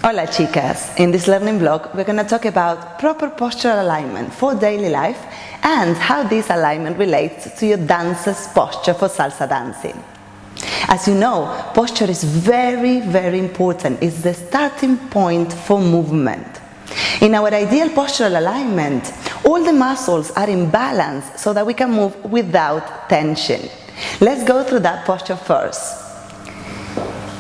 Hola chicas, in this learning blog we're going to talk about proper postural alignment for daily life and how this alignment relates to your dancer's posture for salsa dancing. As you know, posture is very, very important. It's the starting point for movement. In our ideal postural alignment, all the muscles are in balance so that we can move without tension. Let's go through that posture first.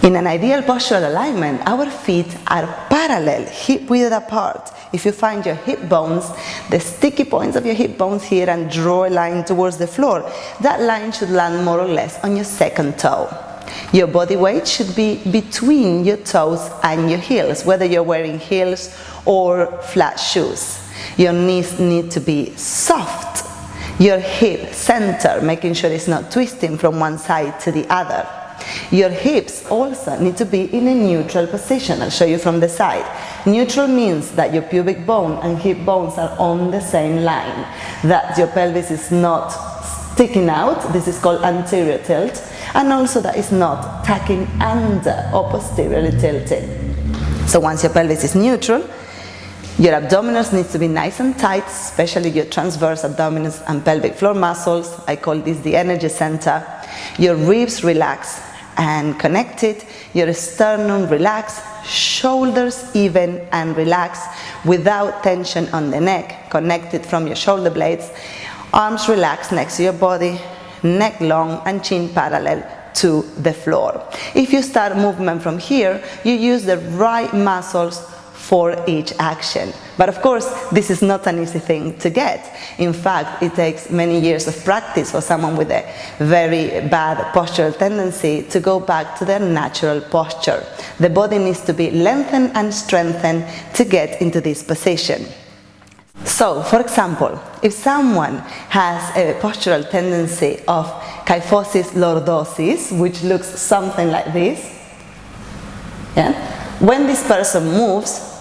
In an ideal postural alignment, our feet are parallel, hip width apart. If you find your hip bones, the sticky points of your hip bones here, and draw a line towards the floor, that line should land more or less on your second toe. Your body weight should be between your toes and your heels, whether you're wearing heels or flat shoes. Your knees need to be soft. Your hip center, making sure it's not twisting from one side to the other. Your hips also need to be in a neutral position. I'll show you from the side. Neutral means that your pubic bone and hip bones are on the same line, that your pelvis is not sticking out, this is called anterior tilt, and also that it's not tucking under or posteriorly tilting. So once your pelvis is neutral, your abdominals need to be nice and tight, especially your transverse abdominals and pelvic floor muscles. I call this the energy center. Your ribs relax and connected, your sternum relax, shoulders even and relax without tension on the neck, connected from your shoulder blades, arms relax next to your body, neck long and chin parallel to the floor. If you start movement from here, you use the right muscles for each action. But of course, this is not an easy thing to get. In fact, it takes many years of practice for someone with a very bad postural tendency to go back to their natural posture. The body needs to be lengthened and strengthened to get into this position. So, for example, if someone has a postural tendency of kyphosis lordosis, which looks something like this, when this person moves,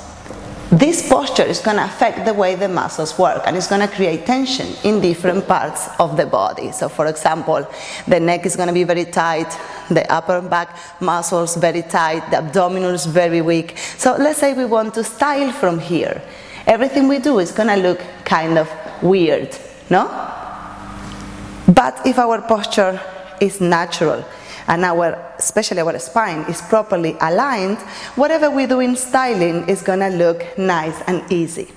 this posture is going to affect the way the muscles work, and it's going to create tension in different parts of the body. So for example, the neck is going to be very tight, the upper back muscles very tight, the abdominals very weak. So let's say we want to style from here. Everything we do is going to look kind of weird, no? But if our posture is natural, and especially our spine is properly aligned, whatever we do in styling is going to look nice and easy.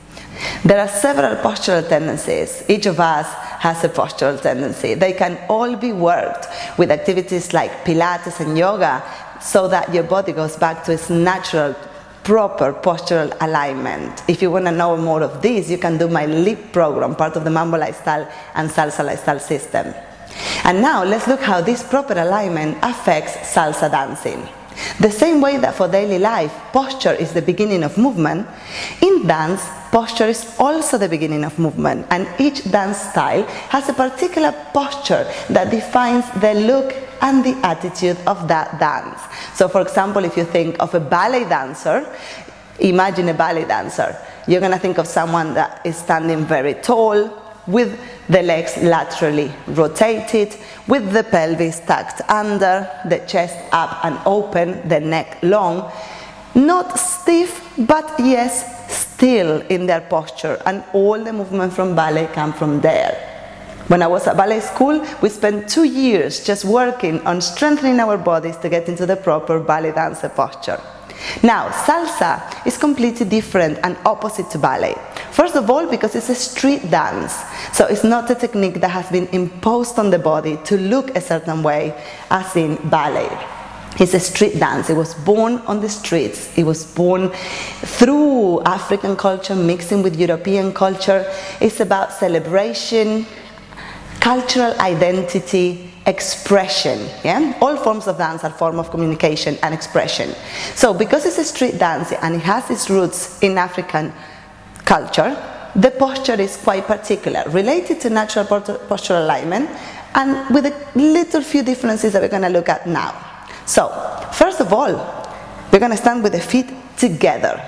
There are several postural tendencies. Each of us has a postural tendency. They can all be worked with activities like Pilates and yoga so that your body goes back to its natural, proper postural alignment. If you want to know more of this, you can do my LEAP program, part of the Mambo Lifestyle and Salsa Lifestyle system. And now let's look how this proper alignment affects salsa dancing. The same way that for daily life, posture is the beginning of movement, in dance, posture is also the beginning of movement, and each dance style has a particular posture that defines the look and the attitude of that dance. So for example, if you think of a ballet dancer, imagine a ballet dancer. You're going to think of someone that is standing very tall, with the legs laterally rotated, with the pelvis tucked under, the chest up and open, the neck long, not stiff, but yes, still in their posture, and all the movement from ballet come from there. When I was at ballet school, we spent 2 years just working on strengthening our bodies to get into the proper ballet dancer posture. Now, salsa is completely different and opposite to ballet. First of all, because it's a street dance, so it's not a technique that has been imposed on the body to look a certain way as in ballet. It's a street dance. It was born on the streets. It was born through African culture mixing with European culture. It's about celebration, cultural identity, expression. All forms of dance are forms of communication and expression. So because it's a street dance and it has its roots in African culture, the posture is quite particular, related to natural postural alignment, and with a little few differences that we're going to look at now. So first of all, we're going to stand with the feet together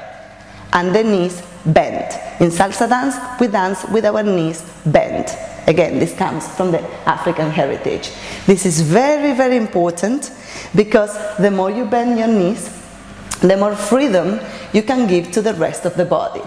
and the knees bent. In salsa dance, we dance with our knees bent. Again, this comes from the African heritage. This is very, very important because the more you bend your knees, the more freedom you can give to the rest of the body.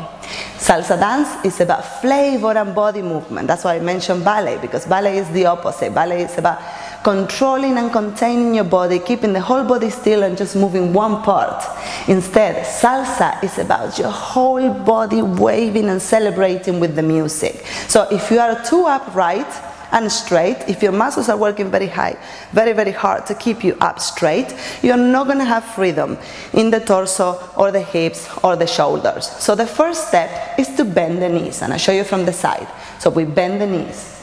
Salsa dance is about flavor and body movement. That's why I mentioned ballet, because ballet is the opposite. Ballet is about controlling and containing your body, keeping the whole body still and just moving one part. Instead, salsa is about your whole body waving and celebrating with the music. So if you are too upright and straight, if your muscles are working very high, very hard to keep you up straight, you're not going to have freedom in the torso or the hips or the shoulders. So the first step is to bend the knees, and I'll show you from the side. So we bend the knees,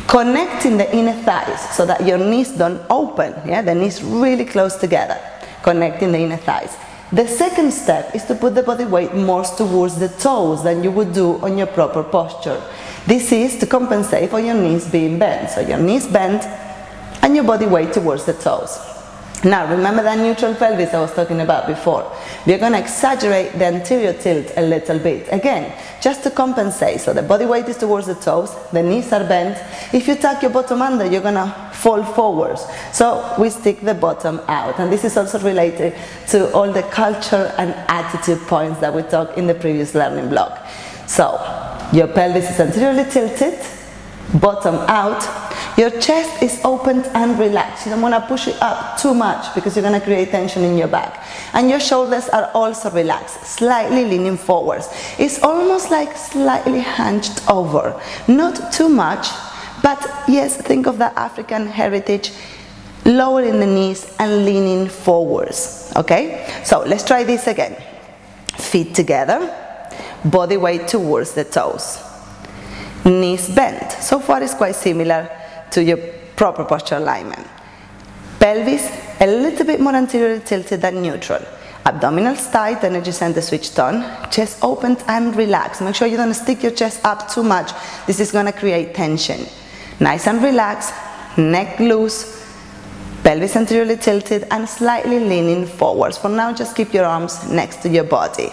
connecting the inner thighs so that your knees don't open, the knees really close together, connecting the inner thighs. The second step is to put the body weight more towards the toes than you would do on your proper posture. This is to compensate for your knees being bent. So your knees bent and your body weight towards the toes. Now remember that neutral pelvis I was talking about before. We're going to exaggerate the anterior tilt a little bit. Again, just to compensate. So the body weight is towards the toes, the knees are bent. If you tuck your bottom under, you're going to fall forwards. So we stick the bottom out. And this is also related to all the culture and attitude points that we talked in the previous learning block. So your pelvis is anteriorly tilted, bottom out. Your chest is opened and relaxed. You don't want to push it up too much because you're going to create tension in your back. And your shoulders are also relaxed, slightly leaning forwards. It's almost like slightly hunched over. Not too much, but yes, think of that African heritage, lowering the knees and leaning forwards. Okay? So let's try this again. Feet together, body weight towards the toes. Knees bent. So far it's quite similar to your proper posture alignment. Pelvis a little bit more anteriorly tilted than neutral. Abdominals tight, energy center switched on. Chest opened and relaxed. Make sure you don't stick your chest up too much. This is going to create tension. Nice and relaxed, neck loose, pelvis anteriorly tilted and slightly leaning forwards. For now, just keep your arms next to your body.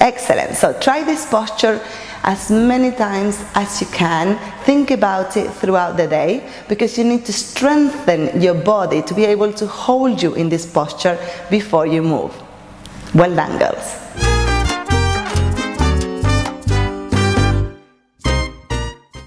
Excellent. So try this posture as many times as you can. Think about it throughout the day, because you need to strengthen your body to be able to hold you in this posture before you move. Well done, girls.